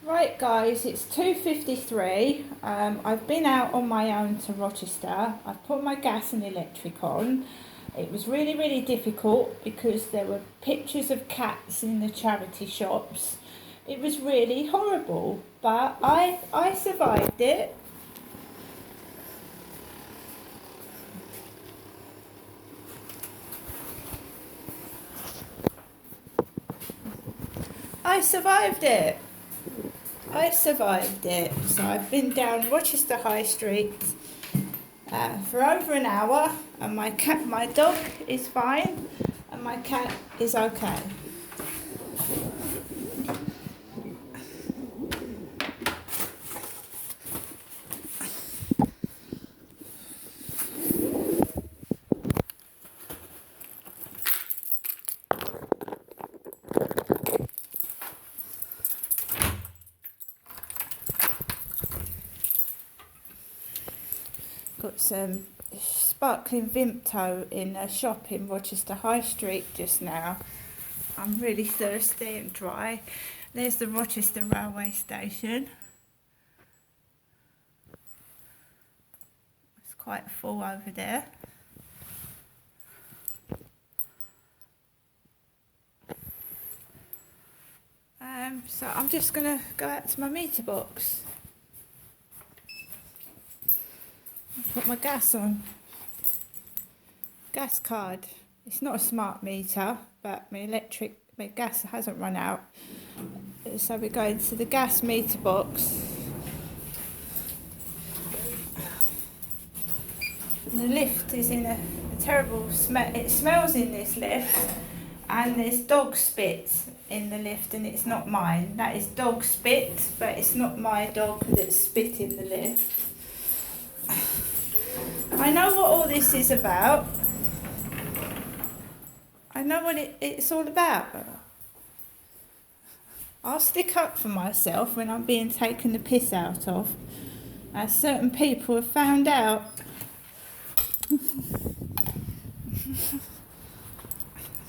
Right guys, it's 2:53. I've been out on my own to Rochester. I've put my gas and electric on. It was really difficult because there were pictures of cats in the charity shops. It was really horrible, but I survived it. I survived it. I survived it. So I've been down Rochester High Street for over an hour, and my dog is fine, and my cat is okay. Got some sparkling Vimto in a shop in Rochester High Street just now. I'm really thirsty and dry. There's the Rochester railway station. It's quite full over there. So I'm just gonna go out to my meter box. Put my gas on. Gas card. It's not a smart meter, but my gas hasn't run out. So we're going to the gas meter box. And the lift is in a terrible smell. It smells in this lift, and there's dog spit in the lift, and it's not mine. That is dog spit, but it's not my dog that's spit in the lift. I know what all this is about. I know what it's all about. I'll stick up for myself when I'm being taken the piss out of, as certain people have found out.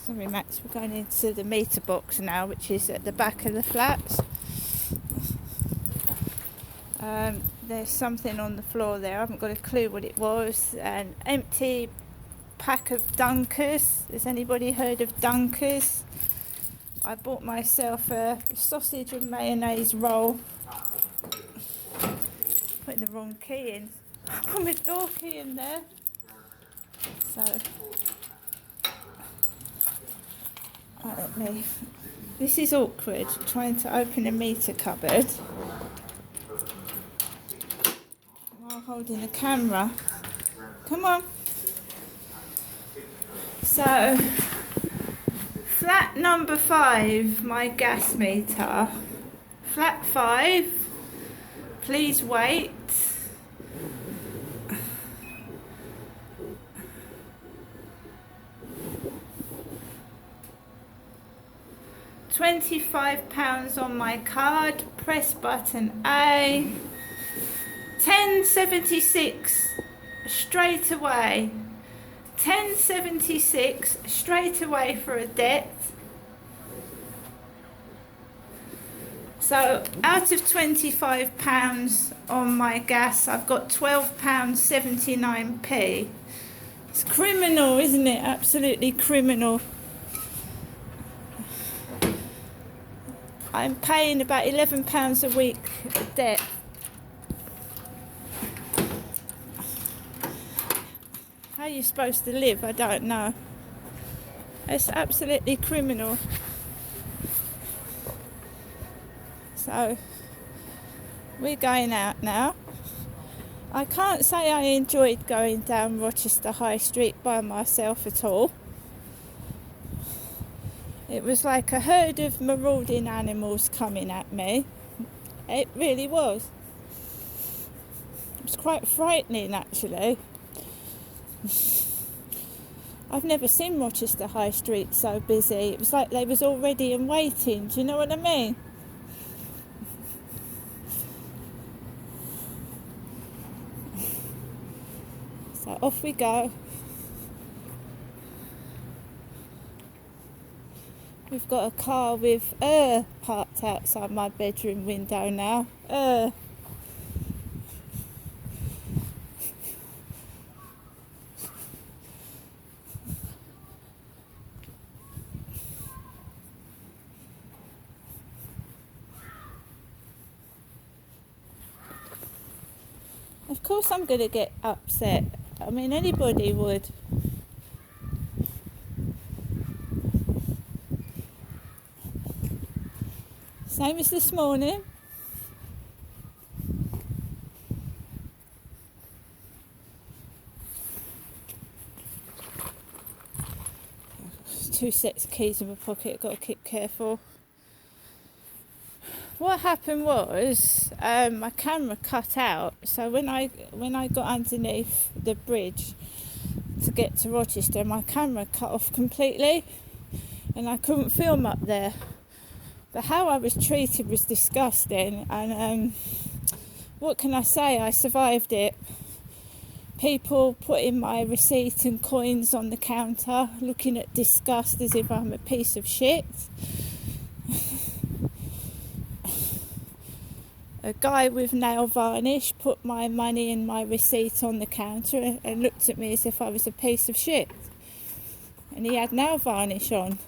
Sorry Max, we're going into the meter box now, which is at the back of the flats. There's something on the floor there. I haven't got a clue what it was. An empty pack of Dunkers. Has anybody heard of Dunkers? I bought myself a sausage and mayonnaise roll. Putting the wrong key in. Put my door key in there. So, let me. This is awkward, trying to open a meter cupboard while holding the camera. Come on. So, flat number 5, my gas meter. Flat 5, please wait. £25 on my card, press button A. 10.76 straight away. 10.76 straight away for a debt. So out of £25 on my gas, I've got £12.79p. It's criminal, isn't it? Absolutely criminal. I'm paying about £11 a week debt. How are you supposed to live? I don't know. It's absolutely criminal. So, we're going out now. I can't say I enjoyed going down Rochester High Street by myself at all. It was like a herd of marauding animals coming at me. It really was. It was quite frightening, actually. I've never seen Rochester High Street so busy. It was like they was all ready and waiting. Do you know what I mean? So off we go. We've got a car with parked outside my bedroom window now. Of course I'm going to get upset. I mean, anybody would. Same as this morning. Two sets of keys in my pocket, got to keep careful. What happened was my camera cut out, so when I got underneath the bridge to get to Rochester, my camera cut off completely and I couldn't film up there. But how I was treated was disgusting, and what can I say, I survived it. People putting my receipt and coins on the counter, looking at disgust as if I'm a piece of shit. A guy with nail varnish put my money and my receipt on the counter and looked at me as if I was a piece of shit. And he had nail varnish on.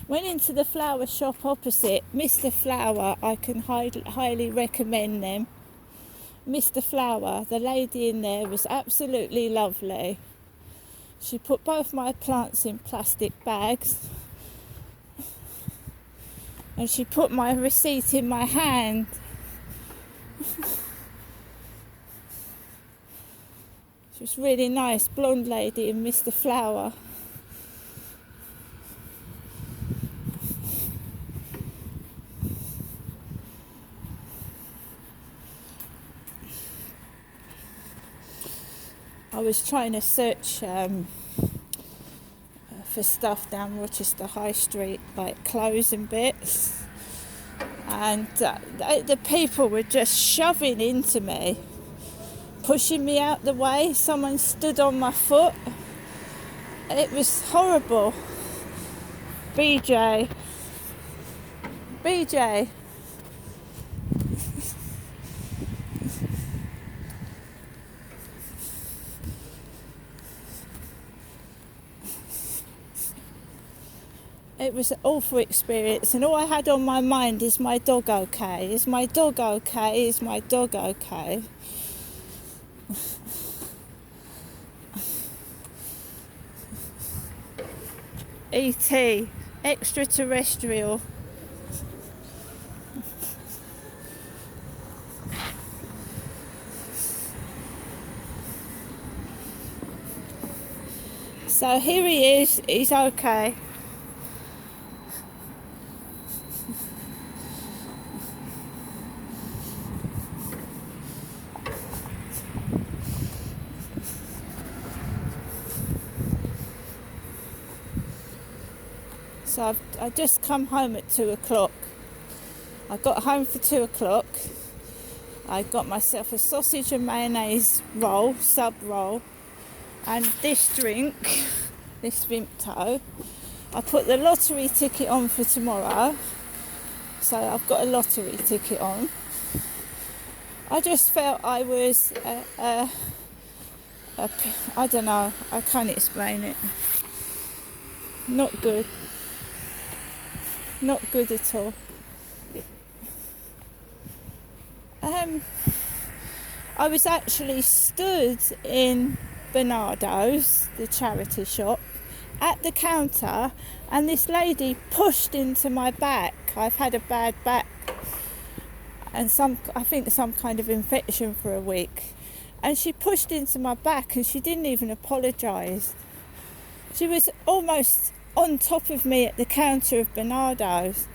Went into the flower shop opposite. Mr. Flower, I can highly recommend them. Mr. Flower, the lady in there was absolutely lovely. She put both my plants in plastic bags. And she put my receipt in my hand. She was really nice, blonde lady and Mr. Flower. I was trying to search for stuff down Rochester High Street, like clothes and bits, and the people were just shoving into me, pushing me out the way. Someone stood on my foot. It was horrible. BJ. It was an awful experience, and all I had on my mind is my dog okay? Is my dog okay? Is my dog okay? E.T. Extraterrestrial. So here he is, he's okay. So I just come home at 2 o'clock. I got home for 2 o'clock. I got myself a sausage and mayonnaise roll, sub roll, and this drink, this Vimto. I put the lottery ticket on for tomorrow, so I've got a lottery ticket on. I just felt I was, I don't know, I can't explain it. Not good. Not good at all. I was actually stood in Bernardo's, the charity shop, at the counter, and this lady pushed into my back. I've had a bad back and I think some kind of infection for a week, and she pushed into my back and she didn't even apologise. She was almost on top of me at the counter of Bernardo's.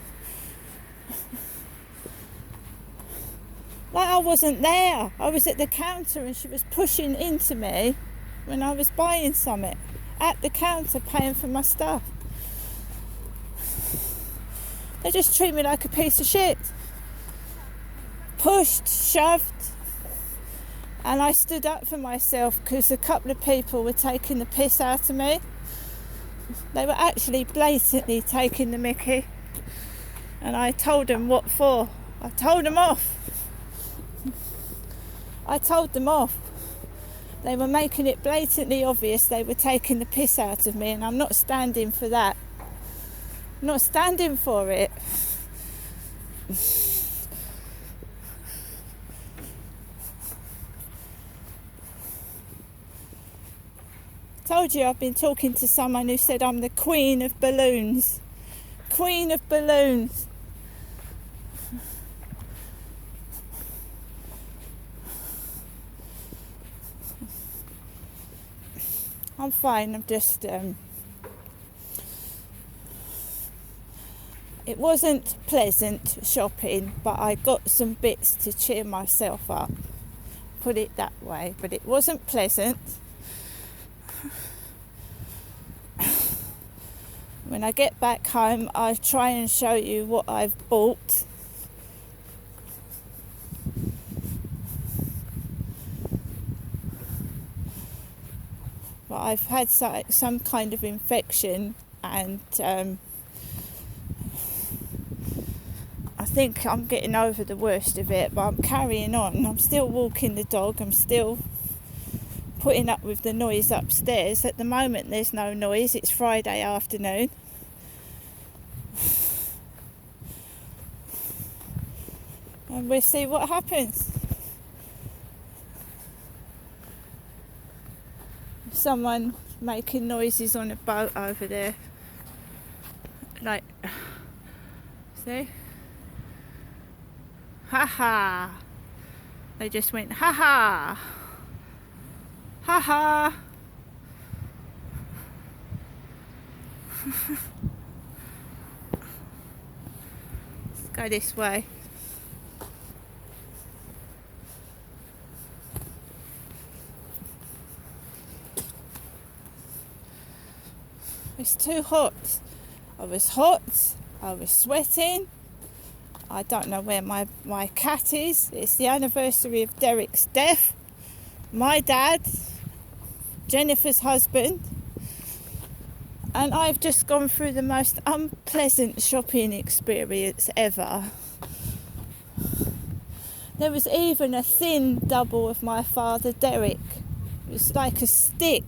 Like I wasn't there. I was at the counter and she was pushing into me when I was buying something at the counter paying for my stuff. They just treat me like a piece of shit. Pushed, shoved, and I stood up for myself because a couple of people were taking the piss out of me. They were actually blatantly taking the mickey, and I told them what for. I told them off. They were making it blatantly obvious they were taking the piss out of me, and I'm not standing for that. I'm not standing for it. Told you I've been talking to someone who said I'm the queen of balloons. Queen of balloons. I'm fine, I'm just it wasn't pleasant shopping, but I got some bits to cheer myself up, put it that way. But it wasn't pleasant. When I get back home, I'll try and show you what I've bought. But I've had some kind of infection, and I think I'm getting over the worst of it, but I'm carrying on. I'm still walking the dog. I'm still putting up with the noise upstairs. At the moment, there's no noise. It's Friday afternoon. And we'll see what happens. Someone making noises on a boat over there. Like, see? Ha ha. They just went ha ha. Ha ha. Let's go this way. It's too hot. I was hot. I was sweating. I don't know where my cat is. It's the anniversary of Derek's death. My dad, Jennifer's husband. And I've just gone through the most unpleasant shopping experience ever. There was even a thin double of my father, Derek. It was like a stick.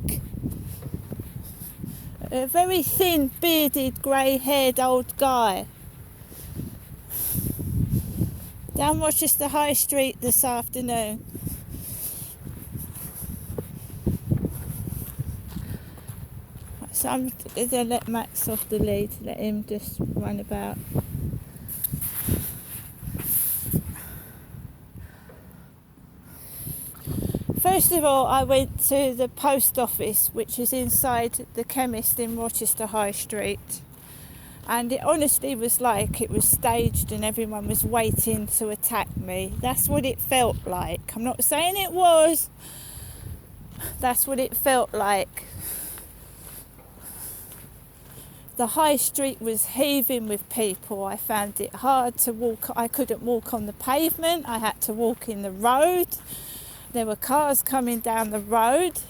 A very thin, bearded, grey-haired old guy. Down Rochester High Street this afternoon. So I'm going to let Max off the lead, let him just run about. First of all, I went to the post office, which is inside the chemist in Rochester High Street. And it honestly was like it was staged and everyone was waiting to attack me. That's what it felt like. I'm not saying it was. That's what it felt like. The high street was heaving with people. I found it hard to walk. I couldn't walk on the pavement. I had to walk in the road. There were cars coming down the road.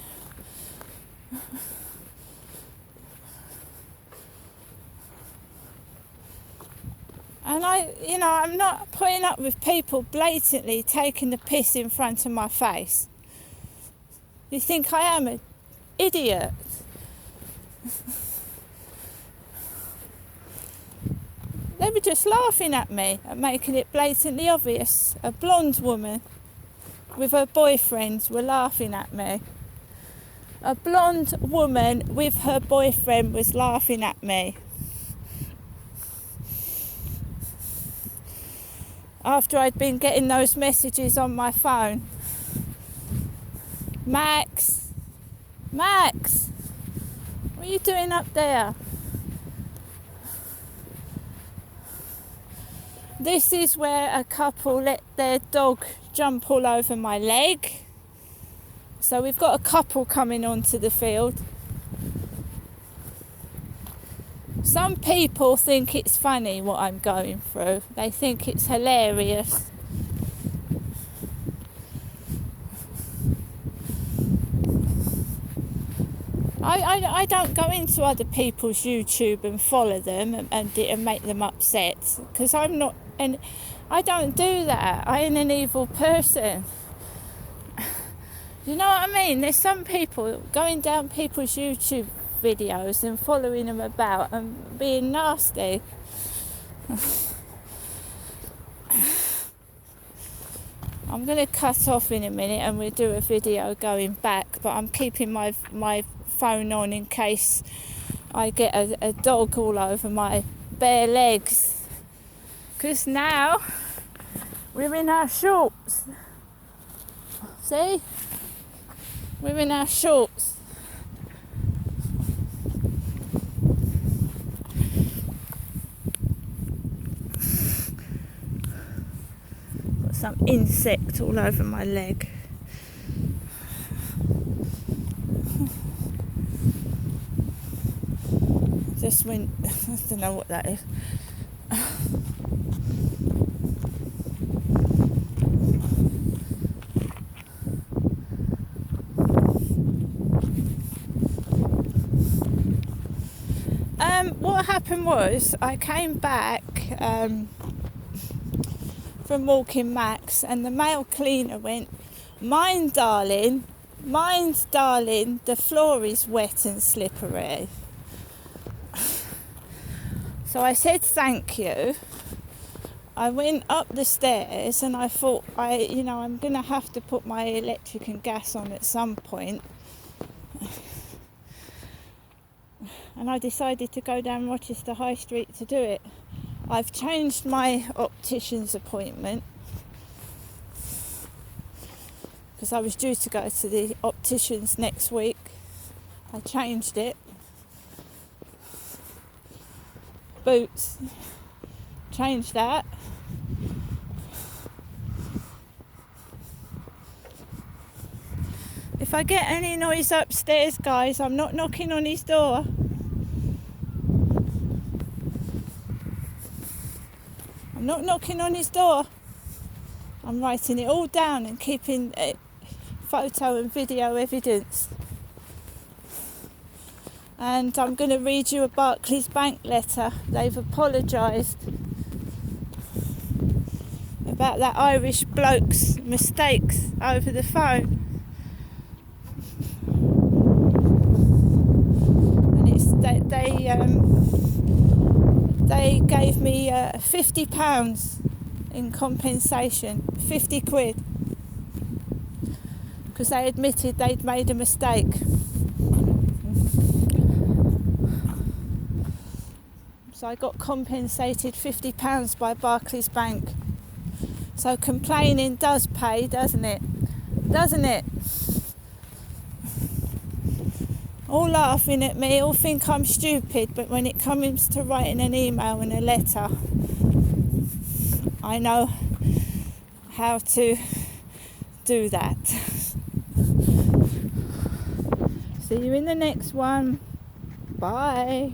And I'm not putting up with people blatantly taking the piss in front of my face. You think I am an idiot? They were just laughing at me and making it blatantly obvious. A blonde woman with her boyfriend were laughing at me. A blonde woman with her boyfriend was laughing at me. After I'd been getting those messages on my phone. Max, what are you doing up there? This is where a couple let their dog jump all over my leg. So we've got a couple coming onto the field. Some people think it's funny what I'm going through. They think it's hilarious. I don't go into other people's YouTube and follow them and make them upset, because I'm not, and I don't do that. I ain't an evil person. You know what I mean? There's some people going down people's YouTube videos and following them about and being nasty. I'm going to cut off in a minute and we'll do a video going back, but I'm keeping my phone on in case I get a dog all over my bare legs, because now we're in our shorts. See? We're in our shorts. Got some insect all over my leg. Just went, I don't know what that is. What happened was I came back from walking Max, and the male cleaner went, Mine's darling, the floor is wet and slippery. So I said thank you. I went up the stairs and I thought I'm going to have to put my electric and gas on at some point. And I decided to go down Rochester High Street to do it. I've changed my optician's appointment because I was due to go to the optician's next week. I changed it. Boots. Changed that. If I get any noise upstairs, guys, I'm not knocking on his door. I'm not knocking on his door. I'm writing it all down and keeping photo and video evidence. And I'm going to read you a Barclays Bank letter. They've apologised about that Irish bloke's mistakes over the phone. And it's they gave me £50 in compensation, 50 quid, because they admitted they'd made a mistake. So I got compensated £50 by Barclays Bank. So complaining does pay, doesn't it? Doesn't it? All laughing at me, all think I'm stupid, but when it comes to writing an email and a letter, I know how to do that. See you in the next one. Bye.